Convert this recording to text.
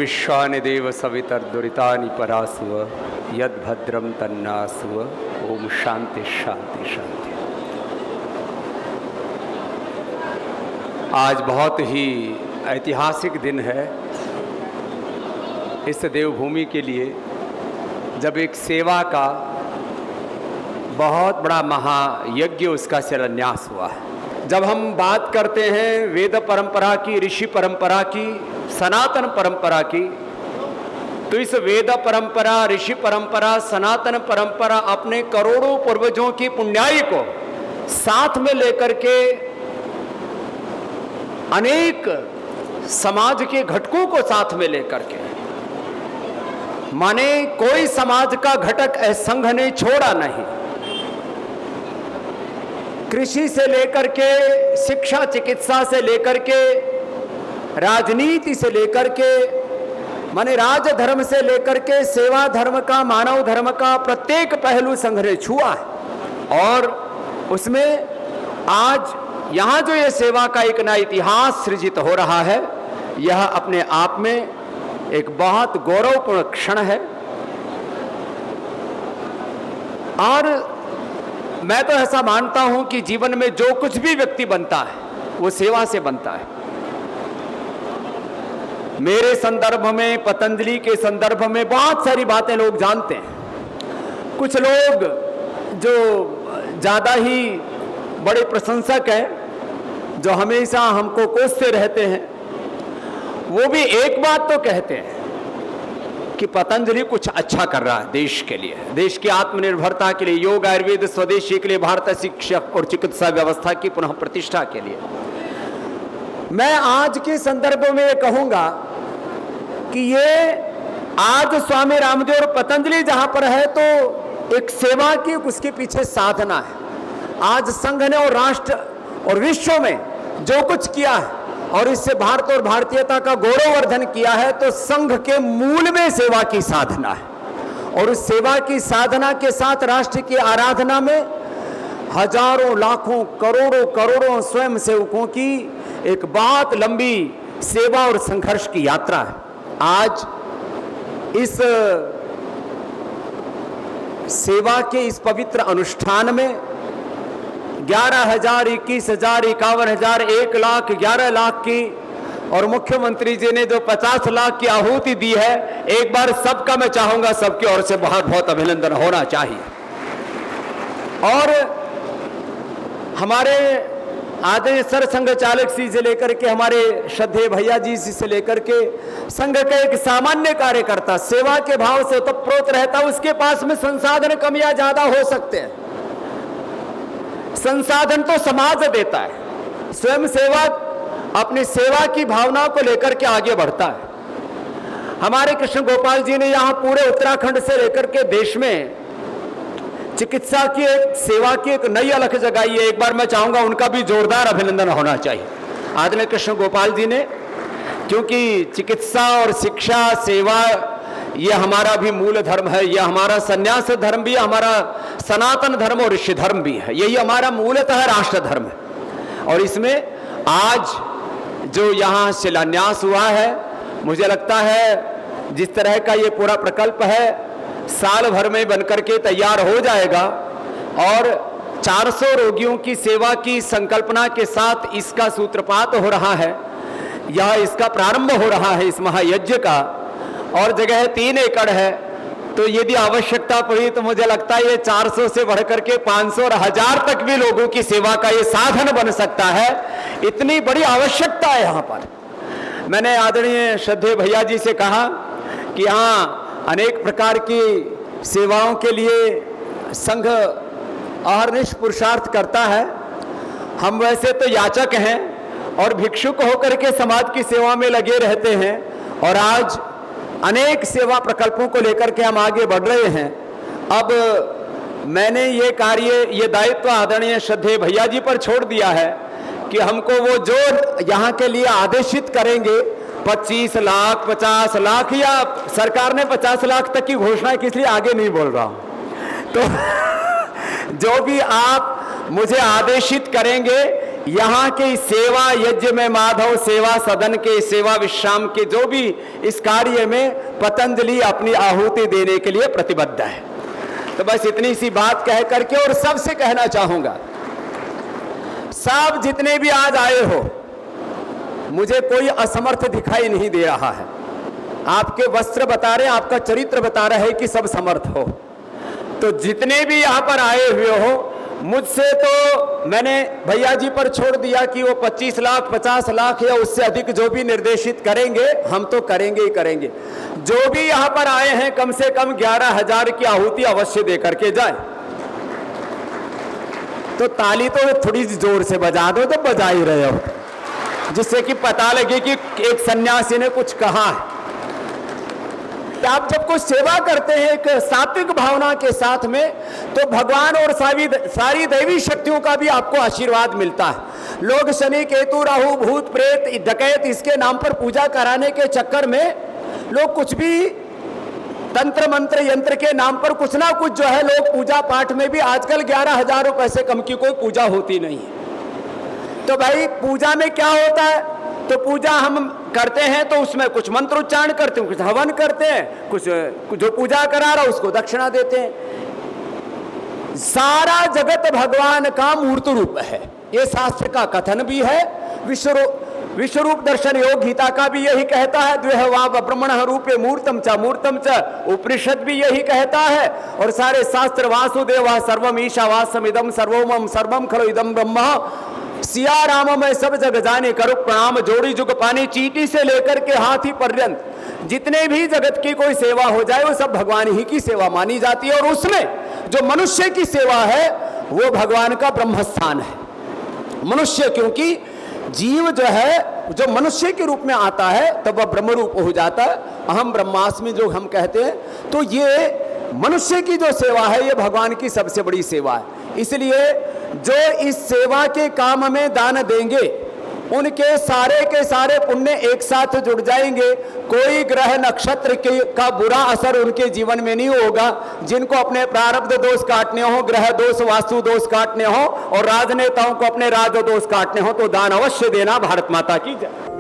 विश्वानि देव सवितर्दुरितानि परासुव यद्भद्रम तन्नासुव। ओम शांति शांति शांति। आज बहुत ही ऐतिहासिक दिन है इस देवभूमि के लिए, जब एक सेवा का बहुत बड़ा महायज्ञ उसका शिलान्यास हुआ है। जब हम बात करते हैं वेद परंपरा की, ऋषि परंपरा की, सनातन परंपरा की, तो इस वेद परंपरा, ऋषि परंपरा, सनातन परंपरा अपने करोड़ों पूर्वजों की पुण्याई को साथ में लेकर के अनेक समाज के घटकों को साथ में लेकर के, माने कोई समाज का घटक संघ ने छोड़ा नहीं। कृषि से लेकर के, शिक्षा चिकित्सा से लेकर के, राजनीति से लेकर के, माने राजधर्म से लेकर के सेवा धर्म का, मानव धर्म का प्रत्येक पहलू संघ ने छुआ है। और उसमें आज यहाँ जो ये सेवा का एक नया इतिहास सृजित हो रहा है, यह अपने आप में एक बहुत गौरवपूर्ण क्षण है। और मैं तो ऐसा मानता हूं कि जीवन में जो कुछ भी व्यक्ति बनता है वो सेवा से बनता है। मेरे संदर्भ में, पतंजलि के संदर्भ में बहुत सारी बातें लोग जानते हैं। कुछ लोग जो ज़्यादा ही बड़े प्रशंसक हैं, जो हमेशा हमको कोसते रहते हैं, वो भी एक बात तो कहते हैं कि पतंजलि कुछ अच्छा कर रहा है देश के लिए, देश की आत्मनिर्भरता के लिए, योग आयुर्वेद स्वदेशी के लिए, भारतीय शिक्षा और चिकित्सा व्यवस्था की पुनः प्रतिष्ठा के लिए। मैं आज के संदर्भ में ये कहूंगा कि ये आज स्वामी रामदेव और पतंजलि जहां पर है तो एक सेवा की उसके पीछे साधना है। आज संघ ने और राष्ट्र और विश्व में जो कुछ किया है और इससे भारत और भारतीयता का गौरववर्धन किया है, तो संघ के मूल में सेवा की साधना है। और उस सेवा की साधना के साथ राष्ट्र की आराधना में हजारों, लाखों, करोड़ों करोड़ों स्वयं सेवकों की एक बहुत लंबी सेवा और संघर्ष की यात्रा है। आज इस सेवा के इस पवित्र अनुष्ठान में 11,000, 21,000, 51,000, 1 लाख, 11 लाख की, और मुख्यमंत्री जी ने जो 50 लाख की आहुति दी है, एक बार सबका मैं चाहूंगा, सबकी ओर से बहुत बहुत अभिनंदन होना चाहिए। और हमारे आदरणीय सर संघ चालक जी से लेकर के, हमारे श्रद्धेय भैया जी से लेकर के, संघ का एक सामान्य कार्यकर्ता सेवा के भाव से ओतप्रोत रहता, उसके पास में संसाधन कम या ज्यादा हो सकते हैं। संसाधन तो समाज देता है, स्वयं सेवक अपनी सेवा की भावना को लेकर के आगे बढ़ता है। हमारे कृष्ण गोपाल जी ने यहाँ पूरे उत्तराखंड से लेकर के देश में चिकित्सा की एक सेवा की एक नई अलख जगाई है। एक बार मैं चाहूंगा उनका भी जोरदार अभिनंदन होना चाहिए आदरणीय कृष्ण गोपाल जी ने, क्योंकि चिकित्सा और शिक्षा सेवा ये हमारा भी मूल धर्म है, ये हमारा संन्यास धर्म भी है, हमारा सनातन धर्म और ऋषि धर्म भी है, यही हमारा मूलतः राष्ट्र धर्म है। और इसमें आज जो यहाँ शिलान्यास हुआ है, मुझे लगता है जिस तरह का ये पूरा प्रकल्प है, साल भर में बनकर के तैयार हो जाएगा। और 400 रोगियों की सेवा की संकल्पना के साथ इसका सूत्रपात हो रहा है, यह इसका प्रारंभ हो रहा है इस महायज्ञ का। और जगह 3 एकड़ है, तो यदि आवश्यकता पड़ी तो मुझे लगता है ये 400 से बढ़कर के 500 और 1000 तक भी लोगों की सेवा का ये साधन बन सकता है। इतनी बड़ी आवश्यकता है यहाँ पर। मैंने आदरणीय श्रद्धेय भैया जी से कहा कि यहाँ अनेक प्रकार की सेवाओं के लिए संघ अहर्निश पुरुषार्थ करता है। हम वैसे तो याचक हैं और भिक्षुक होकर के समाज की सेवा में लगे रहते हैं, और आज अनेक सेवा प्रकल्पों को लेकर के हम आगे बढ़ रहे हैं। अब मैंने ये कार्य, ये दायित्व आदरणीय श्रद्धेय भैया जी पर छोड़ दिया है कि हमको वो जो यहाँ के लिए आदेशित करेंगे 25 लाख, 50 लाख, या सरकार ने 50 लाख तक की घोषणा की, इसलिए आगे नहीं बोल रहा हूँ। तो जो भी आप मुझे आदेशित करेंगे यहाँ के सेवा यज्ञ में माधव, सेवा सदन के, सेवा विश्राम के, जो भी इस कार्य में पतंजलि अपनी आहुति देने के लिए प्रतिबद्ध है। तो बस इतनी सी बात कह करके और सबसे कहना चाहूंगा, सब जितने भी आज आए हो, मुझे कोई असमर्थ दिखाई नहीं दे रहा है। आपके वस्त्र बता रहे हैं, आपका चरित्र बता रहा है कि सब समर्थ हो। तो जितने भी यहाँ पर आए हुए हो, मुझसे तो मैंने भैया जी पर छोड़ दिया कि वो 25 लाख 50 लाख या उससे अधिक जो भी निर्देशित करेंगे, हम तो करेंगे ही करेंगे। जो भी यहाँ पर आए हैं कम से कम 11,000 की आहुति अवश्य दे करके जाए। तो ताली तो थोड़ी जोर से बजा दो, तो बजा ही रहे हो, जिससे कि पता लगे कि एक सन्यासी ने कुछ कहा है। आप जब कोई सेवा करते हैं एक सात्विक भावना के साथ में, तो भगवान और सारी दैवी शक्तियों का भी आपको आशीर्वाद मिलता है। लोग शनि केतु राहु भूत प्रेत डकैत इसके नाम पर पूजा कराने के चक्कर में लोग कुछ भी तंत्र मंत्र यंत्र के नाम पर कुछ ना कुछ जो है, लोग पूजा पाठ में भी आजकल 11,000 रुपए से कम की कोई पूजा होती नहीं है। तो भाई पूजा में क्या होता है? तो पूजा हम करते हैं तो उसमें कुछ मंत्र उच्चारण करते हैं, कुछ हवन करते हैं, कुछ जो पूजा करा रहा उसको दक्षिणा देते हैं। सारा जगत भगवान का मूर्त रूप है, ये शास्त्र का कथन भी है। विश्वरूप दर्शन योग गीता का भी यही कहता है, द्वेहवा ब्रह्मणः रूपे मूर्तम च उपनिषद भी यही कहता है। और सारे शास्त्र वासुदेव सर्वम ईशावासम इदम सर्वोमम सर्वम खलो इदम ब्रह्म, सिया राम में सब जग जाने करो प्रणाम, जोड़ी जुग पानी, चींटी से लेकर के हाथी पर्यंत जितने भी जगत की कोई सेवा हो जाए वो सब भगवान ही की सेवा मानी जाती है। और उसमें जो मनुष्य की सेवा है वो भगवान का ब्रह्मस्थान है। मनुष्य, क्योंकि जीव जो है जो मनुष्य के रूप में आता है तब वह ब्रह्म रूप हो जाता है, अहम ब्रह्मास्मि जो हम कहते हैं। तो ये मनुष्य की जो सेवा है ये भगवान की सबसे बड़ी सेवा है। इसलिए जो इस सेवा के काम में दान देंगे उनके सारे पुण्य एक साथ जुड़ जाएंगे। कोई ग्रह नक्षत्र का बुरा असर उनके जीवन में नहीं होगा। जिनको अपने प्रारब्ध दोष काटने हो, ग्रह दोष वास्तु दोष काटने हो और राजनेताओं को अपने राज दोष काटने हो, तो दान अवश्य देना। भारत माता की जय।